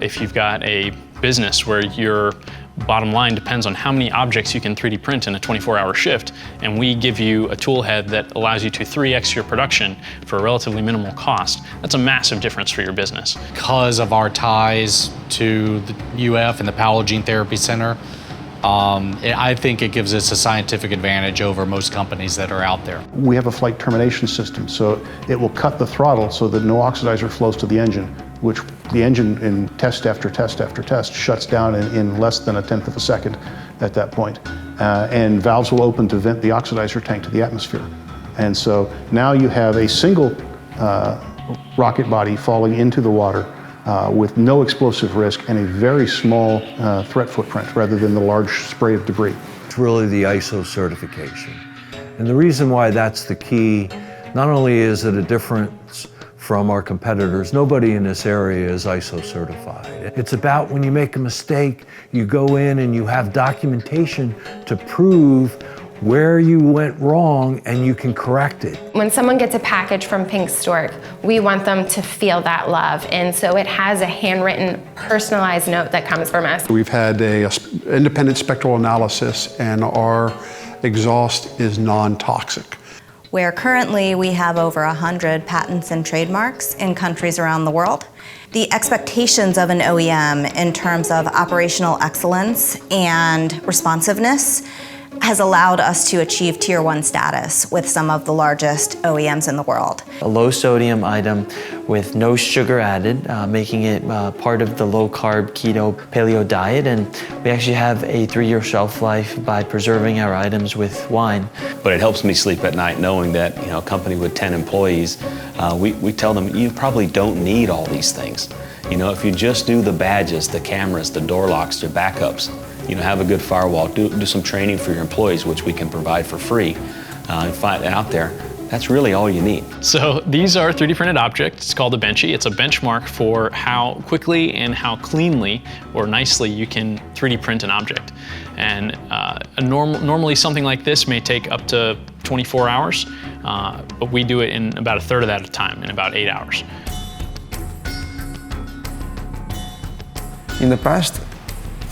if you've got a business where your bottom line depends on how many objects you can 3D print in a 24-hour shift, and we give you a tool head that allows you to 3x your production for a relatively minimal cost, that's a massive difference for your business. Because of our ties to the UF and the Powell Gene Therapy Center, I think it gives us a scientific advantage over most companies that are out there. We have a flight termination system, so it will cut the throttle so that no oxidizer flows to the engine, which the engine in test after test after test shuts down in less than 1/10 of a second at that point. And valves will open to vent the oxidizer tank to the atmosphere. And so now you have a single rocket body falling into the water with no explosive risk and a very small threat footprint rather than the large spray of debris. It's really the ISO certification. And the reason why that's the key, not only is it a difference from our competitors, nobody in this area is ISO certified. It's about when you make a mistake, you go in and you have documentation to prove where you went wrong and you can correct it. When someone gets a package from Pink Stork, we want them to feel that love. And so it has a handwritten, personalized note that comes from us. We've had an independent spectral analysis and our exhaust is non-toxic. Where currently we have over 100 patents and trademarks in countries around the world. The expectations of an OEM in terms of operational excellence and responsiveness has allowed us to achieve Tier 1 status with some of the largest OEMs in the world. A low sodium item with no sugar added, making it part of the low carb keto paleo diet, and we actually have a 3-year shelf life by preserving our items with wine. But it helps me sleep at night knowing that, a company with 10 employees, we tell them you probably don't need all these things. If you just do the badges, the cameras, the door locks, the backups, have a good firewall, do some training for your employees, which we can provide for free, and find out there. That's really all you need. So these are 3D printed objects. It's called a benchy. It's a benchmark for how quickly and how cleanly or nicely you can 3D print an object. And normally something like this may take up to 24 hours, but we do it in about 1/3 of that at a time, in about 8 hours. In the past,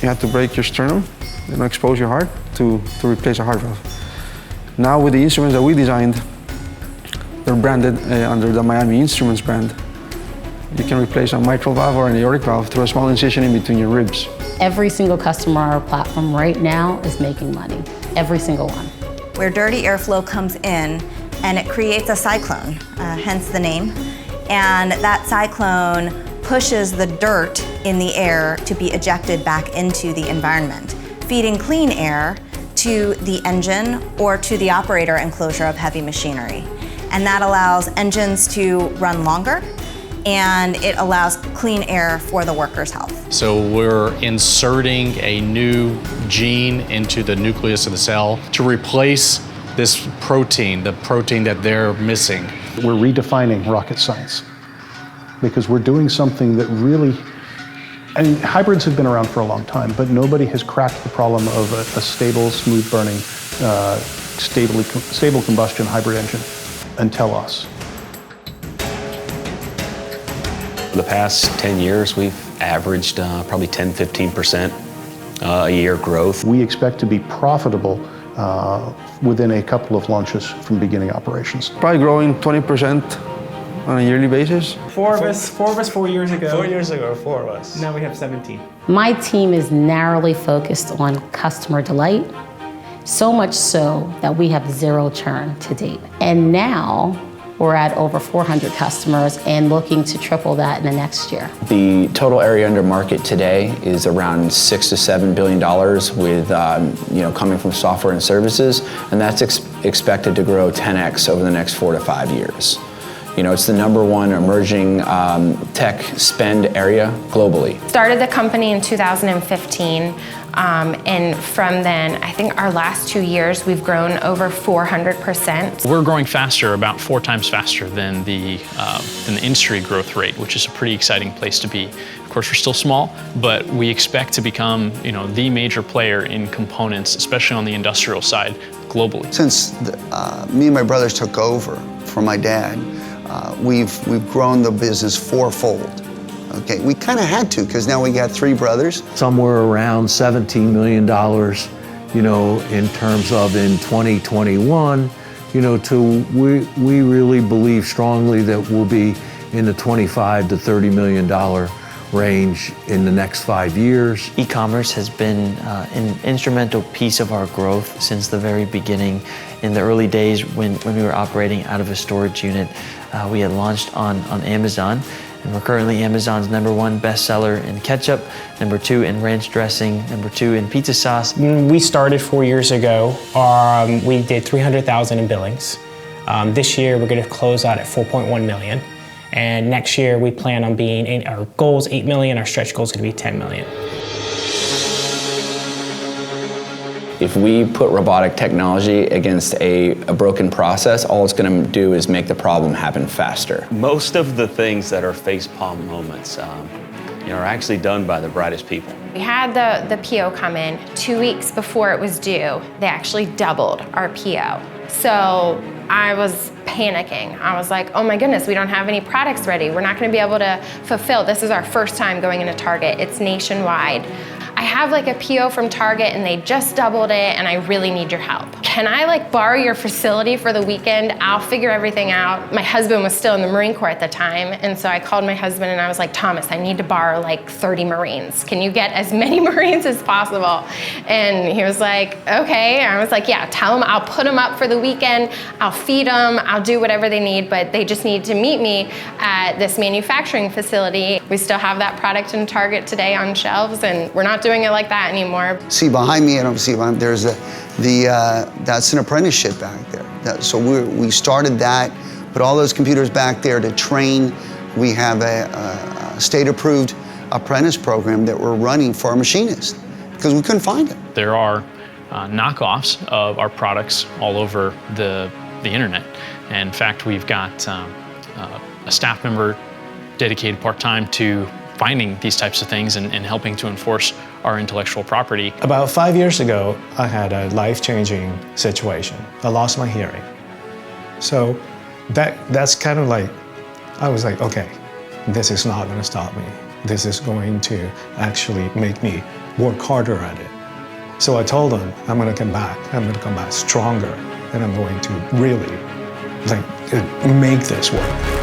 you had to break your sternum and expose your heart to replace a heart valve. Now with the instruments that we designed, they're branded under the Miami Instruments brand. You can replace a mitral valve or an aortic valve through a small incision in between your ribs. Every single customer on our platform right now is making money. Every single one. Where dirty airflow comes in and it creates a cyclone, hence the name. And that cyclone pushes the dirt in the air to be ejected back into the environment, feeding clean air to the engine or to the operator enclosure of heavy machinery. And that allows engines to run longer, and it allows clean air for the worker's health. So we're inserting a new gene into the nucleus of the cell to replace this protein, the protein that they're missing. We're redefining rocket science because we're doing something that really, hybrids have been around for a long time, but nobody has cracked the problem of a stable, smooth burning, stable combustion hybrid engine until us. For the past 10 years, we've averaged probably 10–15% a year growth. We expect to be profitable within a couple of launches from beginning operations. Probably growing 20% on a yearly basis. Four of us 4 years ago. 4 years ago, 4 of us. Now we have 17. My team is narrowly focused on customer delight, so much so that we have 0 churn to date. And now we're at over 400 customers and looking to triple that in the next year. The total area under market today is around $6 to $7 billion with, coming from software and services, and that's expected to grow 10x over the next 4 to 5 years. It's the #1 emerging tech spend area globally. Started the company in 2015, and from then, I think our last 2 years, we've grown over 400%. We're growing faster, about 4 times faster than the industry growth rate, which is a pretty exciting place to be. Of course, we're still small, but we expect to become, the major player in components, especially on the industrial side, globally. Since me and my brothers took over from my dad, we've grown the business 4-fold. Okay, we kind of had to because now we got 3 brothers. Somewhere around $17 million, you know, in terms of in 2021, you know, we really believe strongly that we'll be in the $25 to $30 million range in the next 5 years. E-commerce has been an instrumental piece of our growth since the very beginning. In the early days when we were operating out of a storage unit, we had launched on Amazon, and we're currently Amazon's #1 bestseller in ketchup, #2 in ranch dressing, #2 in pizza sauce. When we started 4 years ago, we did 300,000 in billings. This year we're going to close out at 4.1 million. And next year we plan on being, our goal is 8 million, our stretch goal is going to be 10 million. If we put robotic technology against a broken process, all it's going to do is make the problem happen faster. Most of the things that are facepalm moments you know, are actually done by the brightest people. We had the PO come in 2 weeks before it was due. They actually doubled our PO. So I was panicking. I was like, oh my goodness, we don't have any products ready. We're not gonna be able to fulfill. This is our first time going into Target. It's nationwide. I have like a PO from Target and they just doubled it and I really need your help. Can I like borrow your facility for the weekend? I'll figure everything out. My husband was still in the Marine Corps at the time, and so I called my husband and I was like, Thomas, I need to borrow like 30 Marines. Can you get as many Marines as possible? And he was like, okay. And I was like, yeah, tell them I'll put them up for the weekend. I'll feed them. I'll do whatever they need, but they just need to meet me at this manufacturing facility. We still have that product in Target today on shelves, and we're not doing it like that anymore. See behind me, I don't see behind me, there's that's an apprenticeship back there. So we started that, put all those computers back there to train. We have a state-approved apprentice program that we're running for our machinists because we couldn't find them. There are knockoffs of our products all over the internet. And in fact, we've got a staff member dedicated part-time to finding these types of things and helping to enforce our intellectual property. About 5 years ago, I had a life-changing situation. I lost my hearing. So that's kind of like, I was like, okay, this is not gonna stop me. This is going to actually make me work harder at it. So I told them, I'm gonna come back. I'm gonna come back stronger, and I'm going to really like make this work.